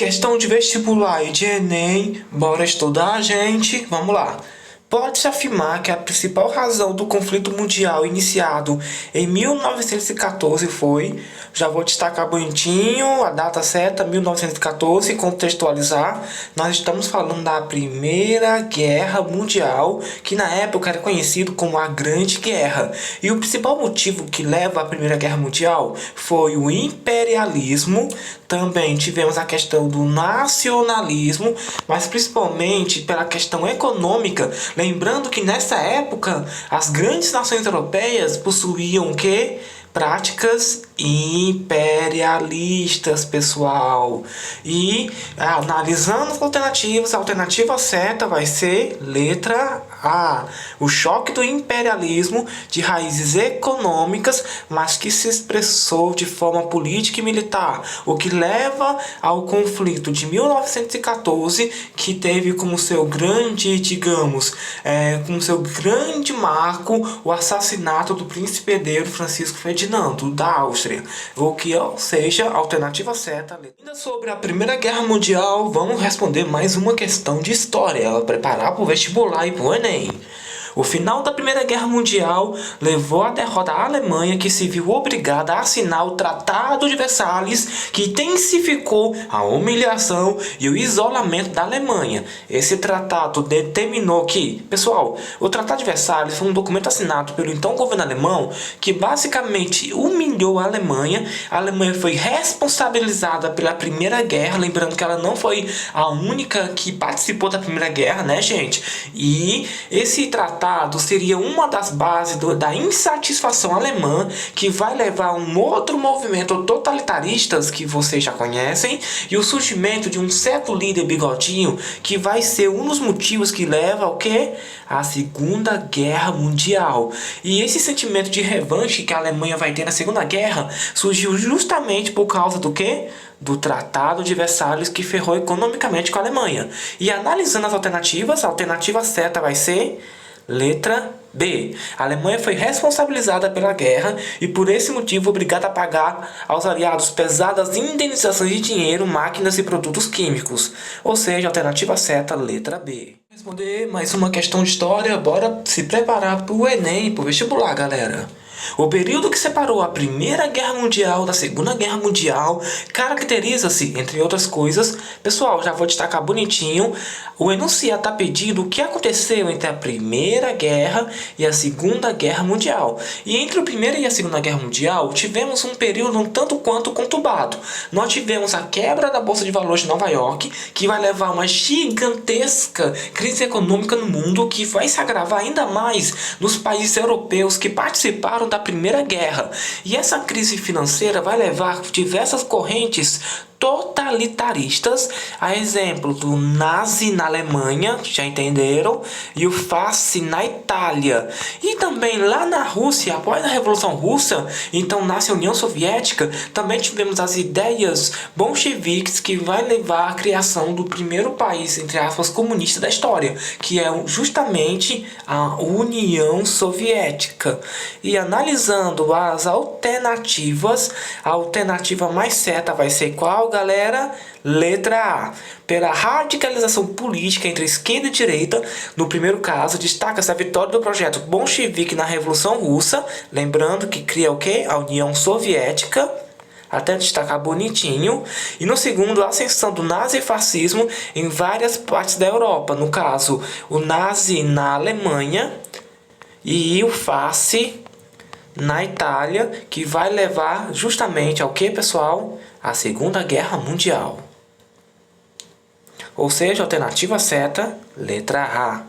Questão de vestibular e de Enem, bora estudar, gente? Vamos lá. Pode-se afirmar que a principal razão do conflito mundial iniciado em 1914 foi, já vou destacar bonitinho, a data certa, 1914, contextualizar, nós estamos falando da Primeira Guerra Mundial, que na época era conhecido como a Grande Guerra. E o principal motivo que leva à Primeira Guerra Mundial foi o imperialismo. Também tivemos a questão do nacionalismo, mas principalmente pela questão econômica. Lembrando que nessa época as grandes nações europeias possuíam o quê? Práticas imperialistas, pessoal. E analisando as alternativas, a alternativa certa vai ser letra A. O choque do imperialismo de raízes econômicas, mas que se expressou de forma política e militar, o que leva ao conflito de 1914, que teve como seu grande, como seu grande marco o assassinato do príncipe herdeiro Francisco Ferdinando da Áustria, ou seja, a alternativa certa. Ainda sobre a Primeira Guerra Mundial, vamos responder mais uma questão de história, preparar para o vestibular e para o Enem. O final da Primeira Guerra Mundial levou à derrota da Alemanha, que se viu obrigada a assinar o Tratado de Versalhes, que intensificou a humilhação e o isolamento da Alemanha. Esse tratado determinou que, pessoal, o Tratado de Versalhes foi um documento assinado pelo então governo alemão que basicamente humilhou a Alemanha. A Alemanha foi responsabilizada pela Primeira Guerra, lembrando que ela não foi a única que participou da Primeira Guerra, né, gente? E esse tratado seria uma das bases da insatisfação alemã, que vai levar a um outro movimento totalitaristas que vocês já conhecem, e o surgimento de um certo líder bigodinho, que vai ser um dos motivos que leva ao quê? A Segunda Guerra Mundial. E esse sentimento de revanche que a Alemanha vai ter na Segunda Guerra surgiu justamente por causa do quê? Do Tratado de Versalhes, que ferrou economicamente com a Alemanha. E analisando as alternativas, a alternativa certa vai ser letra B. A Alemanha foi responsabilizada pela guerra e por esse motivo obrigada a pagar aos aliados pesadas indenizações de dinheiro, máquinas e produtos químicos. Ou seja, a alternativa certa, letra B. Responder mais uma questão de história, bora se preparar para o Enem e para o vestibular, galera. O período que separou a Primeira Guerra Mundial da Segunda Guerra Mundial caracteriza-se, entre outras coisas, pessoal, já vou destacar bonitinho, o enunciado está pedindo o que aconteceu entre a Primeira Guerra e a Segunda Guerra Mundial. E entre a Primeira e a Segunda Guerra Mundial, tivemos um período um tanto quanto conturbado. Nós tivemos a quebra da Bolsa de Valores de Nova York, que vai levar a uma gigantesca crise econômica no mundo, que vai se agravar ainda mais nos países europeus que participaram da Primeira Guerra. E essa crise financeira vai levar diversas correntes totalitaristas, a exemplo do nazi na Alemanha, já entenderam, e o fasci na Itália. E também lá na Rússia, após a Revolução Russa, então nasce a União Soviética, também tivemos as ideias bolcheviques, que vai levar à criação do primeiro país, entre aspas, comunista da história, que é justamente a União Soviética. E analisando as alternativas, a alternativa mais certa vai ser qual, galera? Letra A. Pela radicalização política entre esquerda e direita, no primeiro caso, destaca-se a vitória do projeto bolchevique na Revolução Russa, lembrando que cria o quê? A União Soviética, até destacar bonitinho. E no segundo, a ascensão do nazifascismo em várias partes da Europa, no caso, o nazi na Alemanha e o fasci na Itália, que vai levar justamente ao que, pessoal? A Segunda Guerra Mundial. Ou seja, alternativa certa, letra A.